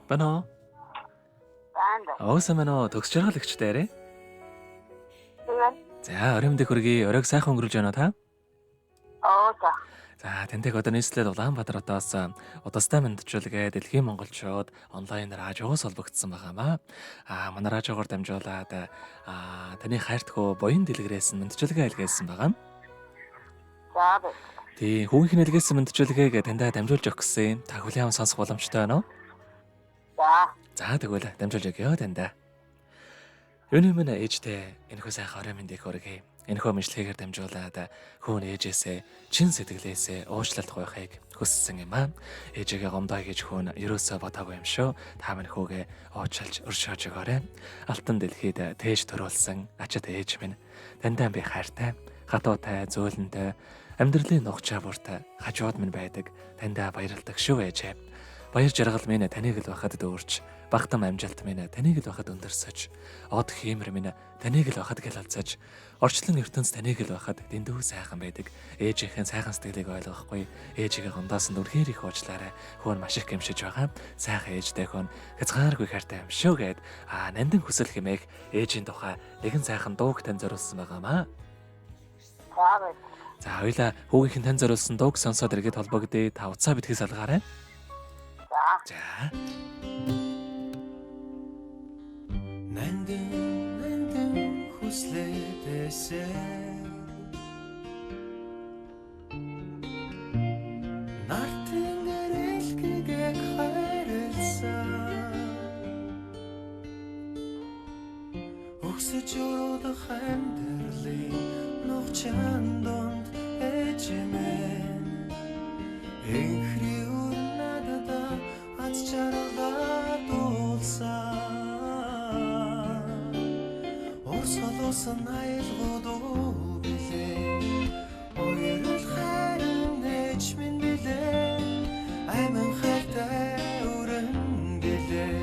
Байна уу? Баанд. Уусан байна уу? Төгсч байгаа л ихчтэй арай. Тэгээд За, орой мэндийг хүргэе. Оройг сайхан өнгөрүүлж байна уу та? за. За, тэнтэйг одоо нийслэлд Улаанбаатар хотоос удастай мэндчүүлгээ дэлхийн монголчууд онлайнаар хажуугаас холбогдсон байгаамаа. Манай радиогоор дамжуулаад таны хайртгуу буян дэлгэрээс мэндчүүлгээ илгээсэн байгаа. За бэ. Тийм, хүүгийн хэлгээсэн мэндчүүлгээг таньдаа дамжуулж өгөх гэсэн. Та хүлээн аван сонсох боломжтой байна уу? За. За, тэгвэл дамжуулж өгье таньдаа. Юуны минь ээжтэй энэхүү сайхан орой мэндийг хүргэе. Энэхүү мэдлэгээр дамжуулаад хүүн ээжээсээ чин сэтгэлээсээ уучлалт гуйхыг хүссэн юм аа. Ээжигээ гомдоо гэж хүүн ерөөсөө бодоогүй юм шүү. Та минь хүүгээ уучлж өршөөж өгөөрэй. Алтан дэлхийд тээж төрүүлсэн ачид ээж минь таньдаа би хайртай, хатуутай, зөөлөнтэй, амьдралын нухчаа бүрт хажууд минь байдаг. Таньдаа баярлалдаг шүү ээжээ. Баяр жаргал минь таныг л байхад дүүрч, багтам амжилт минь таныг л байхад өндөрсөж, од хиймэр минь таныг л байхад гялалцаж, орчлон ертөнц таныг л байхад дэндүү сайхан байдаг. Ээжийнхэн сайхан сэтгэлийг ойлгохгүй, ээжигээ гондоосон дүрхээр их уучлаарай. Хөөн маш их гэмшиж байгаа. Сайхан ээжтэй хүн хязгааргүй хайртай юм шүү гэд нандин хүсэл хэмээх ээжийн тухай нэгэн сайхан дууг тань зориулсан байгаамаа. За бэ. За, хоёлаа хүүгийнхэн тань зориулсан дууг сонсоод иргэд холбогдъё. Та утсаа битгий салгаарай. За. За. Нандин хүслээдээсээ нартын гэрэлхийг хайрлсан өгсөж өрөөх амьдралын нухчаан донд ээжмэн энхри урнадада аз жаргалаа дуулсан орсолосон айлгууд билээ ойрол хайрын ээжмэн билээ айман хайртай өрөн билээ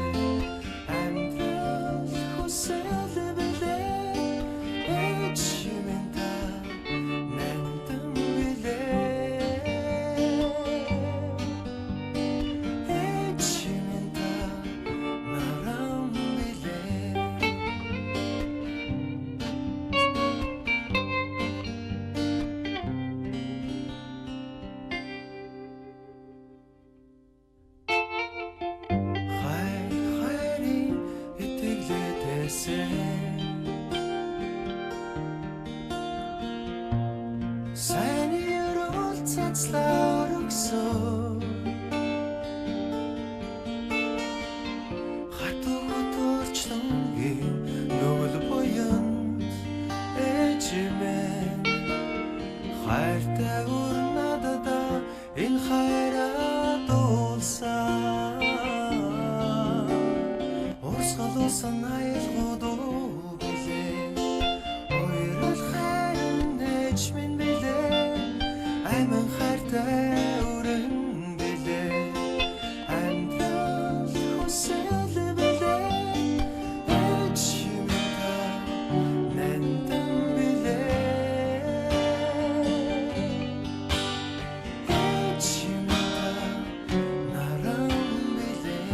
амьдрал хүсэл билээ ээжмэн та нандин билээ ээжмэн та нарам билээ хайрын итгэлээдээсээ сайн ерөөл цацлаа өргсөн хатуу хөтөрчлөнгийн нүгэл буянд ээжмэн хайртай урнадада энэ хайраа дуулсан урсгалуусан айлгууд билээ ойрол хайрын ээжмэн билээ айман хайртай өрөн билээ амьдрал хүсэл билээ ээжмэн та нандин билээ ээжмэн та нарам билээ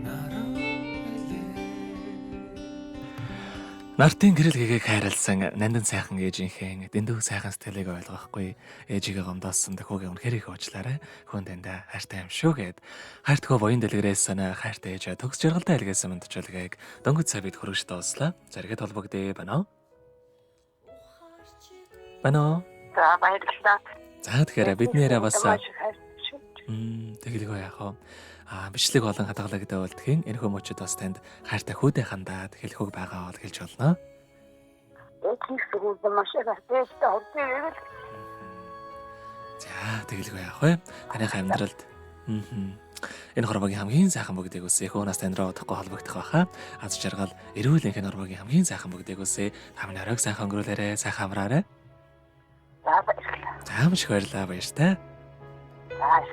нарам билээ Нартын гэрэл гэгээг хайрлсан нандин сайхан ээжийнхээ дэндүү сайхан сэтгэлийг ойлгохгүй ээжигээ гомдоосон төхөөгийн үнэхээр их уучлаарай. Хүн таньдаа хайртай юм шүү гэд хайртгуу буян дэлгэрээс хайртай ээж төгс жаргалтай илгээсэн мэндчүүлгээг дөнгөж сая бид хүргэж дууслаа. Зэрэгэд холбогдъё байна уу? Байна уу? За баярлалаа. За, тэгэхээр бидний яриа бас Маш их хайртай шүү. тэгэлгүй яах вэ? Бичлэг болон хадгалагд өвөлдхийн энэхүү мөчөд бас танд хайртай хүүдээ хандаад хэлэхүүг байгаа бол хэлж болно. Ээжийн сүгүүд маш их хайртай хурдан ирэл. За, тэгэлгүй яах вэ? Таны амьдралд энэ хорвогийн хамгийн сайхан бүгдийг үсэ. Хөөнөөс тань руу удахгүй холбогдох байхаа. Аз жаргал эрүүл энхэн хорвогийн хамгийн сайхан бүгдийг үсэ. Та миний оройг сайхан өнгөрүүлээрэ, сайхан амраарай. За баярлалаа. За, маш их баярлалаа баяртай. За.